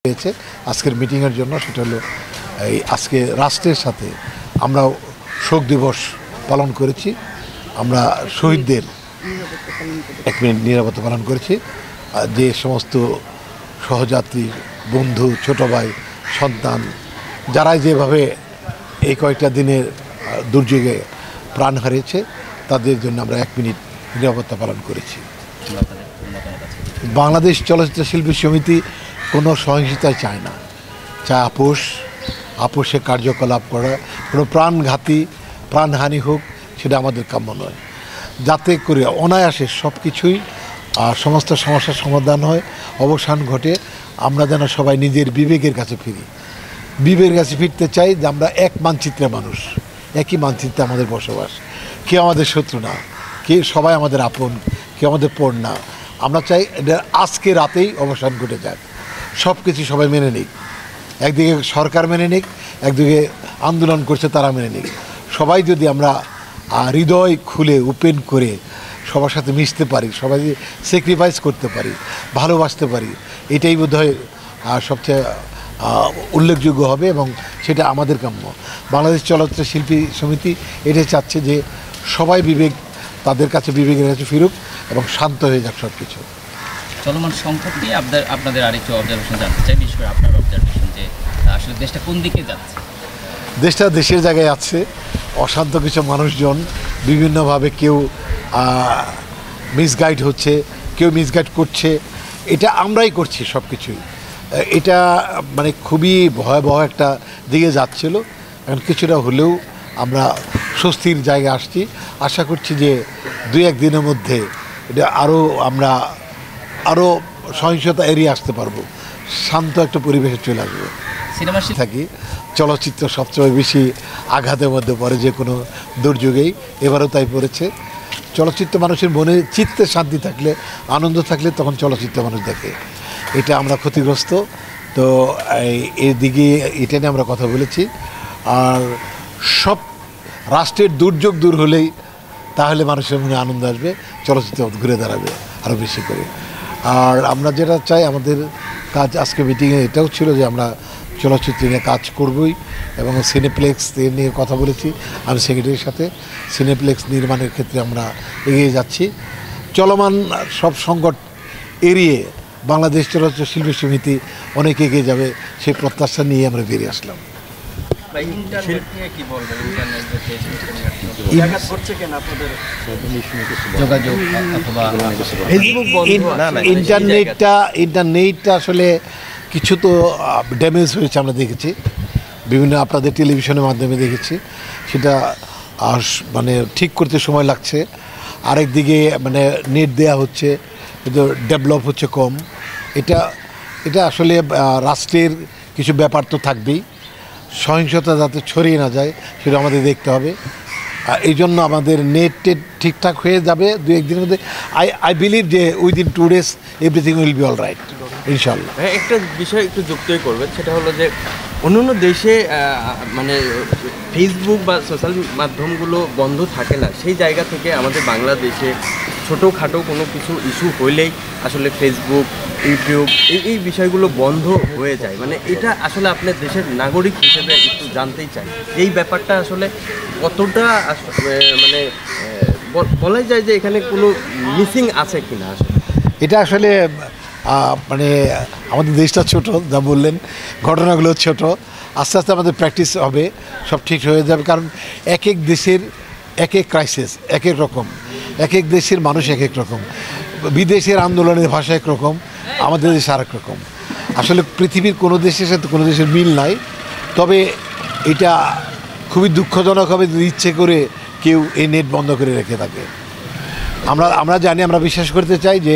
হয়েছে আজকের মিটিংয়ের জন্য। সেটা হলো এই আজকে রাষ্ট্রের সাথে আমরা শোক দিবস পালন করেছি। আমরা শহীদদের 1 মিনিট নীরবতা পালন করেছি। যে সমস্ত সহযাত্রী, বন্ধু, ছোট ভাই, সন্তান যারাই যেভাবে এই কয়েকটা দিনের দুর্যোগে প্রাণ হারিয়েছে তাদের জন্য আমরা 1 মিনিট নীরবতা পালন করেছি। বাংলাদেশ চলচ্চিত্র শিল্পী সমিতি কোনো সহিংসতায় চায় না, চায় আপোষে কার্যকলাপ করা। কোনো প্রাণহানি হোক সেটা আমাদের কাম্য নয়, যাতে করে অনায়াসে সব কিছুই সমস্ত সমস্যার সমাধান হয়, অবসান ঘটে। আমরা যেন সবাই নিজের বিবেকের কাছে ফিরি। বিবেকের কাছে ফিরতে চাই যে আমরা এক মানচিত্রের মানুষ, একই মানচিত্রে আমাদের বসবাস। কেউ আমাদের শত্রু না, সবাই আমাদের আপন, কেউ আমাদের পর না। আমরা চাই এটা আজকে রাতেই অবসান ঘটে যাক, সব কিছু সবাই মেনে নিক। একদিকে সরকার মেনে নিক, একদিকে আন্দোলন করছে তারা মেনে নিক। সবাই যদি আমরা হৃদয় খুলে ওপেন করে সবার সাথে মিশতে পারি, সবাই স্যাক্রিফাইস করতে পারি, ভালোবাসতে পারি, এটাই বোধহয় সবচেয়ে উল্লেখযোগ্য হবে এবং সেটা আমাদের কাম্য। বাংলাদেশ চলচ্চিত্র শিল্পী সমিতি এটাই চাচ্ছে যে সবাই তাদের কাছে বিবেকের কাছে ফিরুক এবং শান্ত হয়ে যাক সব কিছু। চলমান সংকট নিয়ে আপনাদের আরেকটু অবজারভেশন জানতে চাই, বিশেষ করে আপনার অবজারভেশন যে আসলে দেশটা কোন দিকে যাচ্ছে। দেশটা দেশের জায়গায় আছে, অশান্ত কিছু মানুষজন বিভিন্নভাবে কেউ মিসগাইড হচ্ছে, কেউ মিসগাইড করছে। এটা আমরাই করছি সব কিছুই। এটা মানে খুবই ভয়াবহ একটা দিকে যাচ্ছিল। এখন কিছুটা হলেও আমরা স্বস্তির জায়গায় আসছি। আশা করছি যে 2-1 দিনের মধ্যে এটা আমরা আরও সহিংসতা এড়িয়ে আসতে পারবো, শান্ত একটা পরিবেশে চলে আসবো। সিনেমা থাকি চলচ্চিত্র সবচেয়ে বেশি আঘাতের মধ্যে পড়ে যে কোনো দুর্যোগেই, এবারও তাই পড়েছে। চলচ্চিত্র মানুষের মনে চিত্তে শান্তি থাকলে, আনন্দ থাকলে তখন চলচ্চিত্র মানুষ দেখে। এটা আমরা ক্ষতিগ্রস্ত, তো এর দিকে এটা নিয়ে আমরা কথা বলেছি। আর সব রাষ্ট্রের দুর্যোগ দূর হলেই তাহলে মানুষের মনে আনন্দ আসবে, চলচ্চিত্র ঘুরে দাঁড়াবে আরও বেশি করে। আর আমরা যেটা চাই, আমাদের কাজ আজকে মিটিংয়ে এটাও ছিল যে আমরা চলচ্চিত্র নিয়ে কাজ করবই এবং সিনেপ্লেক্স নিয়ে কথা বলেছি আমি সেক্রেটারির সাথে। সিনেপ্লেক্স নির্মাণের ক্ষেত্রে আমরা এগিয়ে যাচ্ছি। চলমান সব সংকট এড়িয়ে বাংলাদেশ চলচ্চিত্র শিল্পী সমিতি অনেক এগিয়ে যাবে, সেই প্রত্যাশা নিয়ে আমরা বেরিয়ে আসলাম। ইন্টারনেটটা আসলে কিছু তো ড্যামেজ হয়েছে, আমরা দেখেছি বিভিন্ন আপনাদের টেলিভিশনের মাধ্যমে দেখেছি। সেটা মানে ঠিক করতে সময় লাগছে। আরেকদিকে মানে নেট দেয়া হচ্ছে কিন্তু ডেভেলপ হচ্ছে কম। এটা আসলে রাষ্ট্রের কিছু ব্যাপার তো থাকবেই। সহিংসতা যাতে ছড়িয়ে না যায় সেটা আমাদের দেখতে হবে। এই জন্য আমাদের নেট ঠিকঠাক হয়ে যাবে 2-1 দিনের মধ্যে। আই বিলিভ যে within 2 days everything will be all right ইনশাল্লাহ। একটা বিষয় একটু যুক্তই করবেন, সেটা হলো যে অন্যান্য দেশে মানে ফেসবুক বা সোশ্যাল মাধ্যমগুলো বন্ধ থাকে না, সেই জায়গা থেকে আমাদের বাংলাদেশে ছোটোখাটো কোনো কিছু ইস্যু হইলেই আসলে ফেসবুক, ইউটিউব এই বিষয়গুলো বন্ধ হয়ে যায়। মানে এটা আসলে আপনার দেশের নাগরিক হিসেবে একটু জানতেই চাই, এই ব্যাপারটা আসলে কতটা মানে বলা যায় যে এখানে কোনো মিসিং আছে কি না। আসলে এটা আসলে মানে আমাদের দেশটা ছোট, যা বললেন, ঘটনাগুলো ছোট। আস্তে আস্তে আমাদের প্র্যাকটিস হবে, সব ঠিক হয়ে যাবে। কারণ এক এক দেশের এক এক ক্রাইসিস এক এক রকম, এক এক দেশের মানুষ এক এক রকম। বিদেশের আন্দোলনের ভাষা একরকম, আমাদের দেশে আরেক রকম। আসলে পৃথিবীর কোনো দেশের সাথে কোনো দেশের মিল নাই। তবে এটা খুবই দুঃখজনক হবে যদি ইচ্ছে করে কেউ এই নেট বন্ধ করে রেখে থাকে। আমরা জানি, আমরা বিশ্বাস করতে চাই যে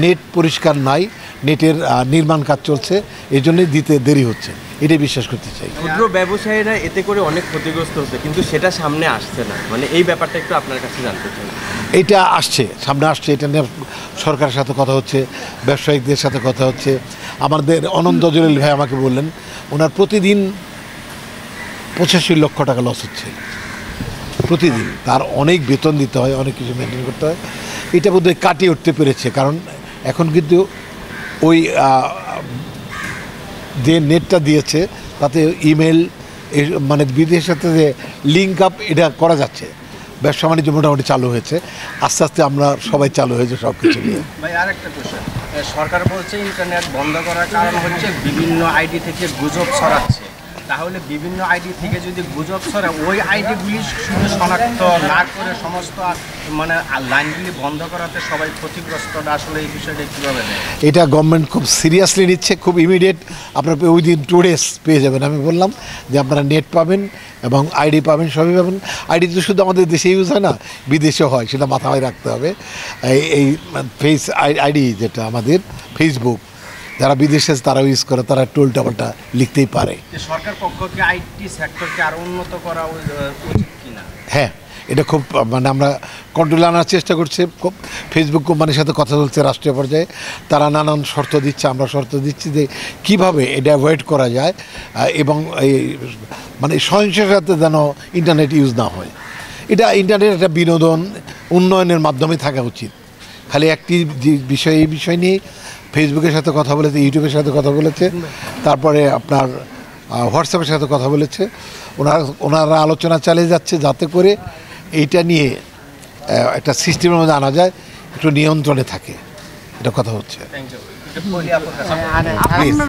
নেট পরিষ্কার নাই, নেটের নির্মাণ কাজ চলছে, এই জন্যই দিতে দেরি হচ্ছে, এটাই বিশ্বাস করতে চাই। ক্ষুদ্র ব্যবসায়ীরা এতে করে অনেক ক্ষতিগ্রস্ত হচ্ছে, কিন্তু সেটা সামনে আসছে না। মানে এই ব্যাপারটা একটু আপনার কাছে জানতে চাই। এটা সামনে আসছে, এটা নিয়ে সরকারের সাথে কথা হচ্ছে, ব্যবসায়িকদের সাথে কথা হচ্ছে। আমাদের অনন্ত জলিল ভাই আমাকে বললেন ওনার প্রতিদিন 85 লক্ষ টাকা লস হচ্ছে প্রতিদিন। তার অনেক বেতন দিতে হয়, অনেক কিছু মেনটেন করতে হয়। এটা বোধহয় কাটিয়ে উঠতে পেরেছে, কারণ এখন কিন্তু ওই যে নেটটা দিয়েছে তাতে ইমেল মানে বিদেশের সাথে যে লিঙ্ক আপ এটা করা যাচ্ছে, ব্যবসা বাণিজ্য মোটামুটি চালু হয়েছে, আস্তে আস্তে আমরা সবাই চালু হয়েছে সব কিছু নিয়ে। ভাই আরেকটা কোশ্চেন, সরকার বলছে ইন্টারনেট বন্ধ করার কারণ হচ্ছে বিভিন্ন আইডি থেকে গুজব ছড়াচ্ছে। তাহলে বিভিন্ন আইডি থেকে যদি গুজব ছড়ায়, ওই আইডিগুলি শুধু শনাক্ত না করে সমস্ত মানে লাইনগুলি বন্ধ করাতে সবাই ক্ষতিগ্রস্তটা আসলে এই বিষয়টা কীভাবে নেয়? এটা গভর্নমেন্ট খুব সিরিয়াসলি নিচ্ছে, খুব ইমিডিয়েট আপনার উইদিন 2 days পেয়ে যাবেন। আমি বললাম যে আপনারা নেট পাবেন এবং আইডি পাবেন, সবই পাবেন। আইডি তো শুধু আমাদের দেশে ইউজ হয় না, বিদেশেও হয়, সেটা মাথায় রাখতে হবে। এই ফেস আইডি যেটা আমাদের ফেসবুক, যারা বিদেশে তারাও ইউজ করে, তারা টোলটাপাল্টা লিখতেই পারে। সরকার পক্ষকে আইটি সেক্টরকে আরও উন্নত করা উচিত কিনা? হ্যাঁ, এটা খুব মানে আমরা কন্ট্রোলে আনার চেষ্টা করছি। ফেসবুক কোম্পানির সাথে কথা চলছে রাষ্ট্রীয় পর্যায়ে, তারা নানান শর্ত দিচ্ছে, আমরা শর্ত দিচ্ছি যে কীভাবে এটা অ্যাভয়েড করা যায় এবং এই মানে সহিংসতাতে যেন ইন্টারনেট ইউজ না হয়। এটা ইন্টারনেট একটা বিনোদন উন্নয়নের মাধ্যমে থাকা উচিত। খালি একটি যে বিষয়, এই বিষয় নিয়ে ফেসবুকের সাথে কথা বলেছে, ইউটিউবের সাথে কথা বলেছে, তারপরে আপনার হোয়াটসঅ্যাপের সাথে কথা বলেছে। ওনারা আলোচনা চালিয়ে যাচ্ছে যাতে করে এইটা নিয়ে একটা সিস্টেমের মধ্যে আনা যায়, একটু নিয়ন্ত্রণে থাকে, এটা কথা হচ্ছে। Thank you.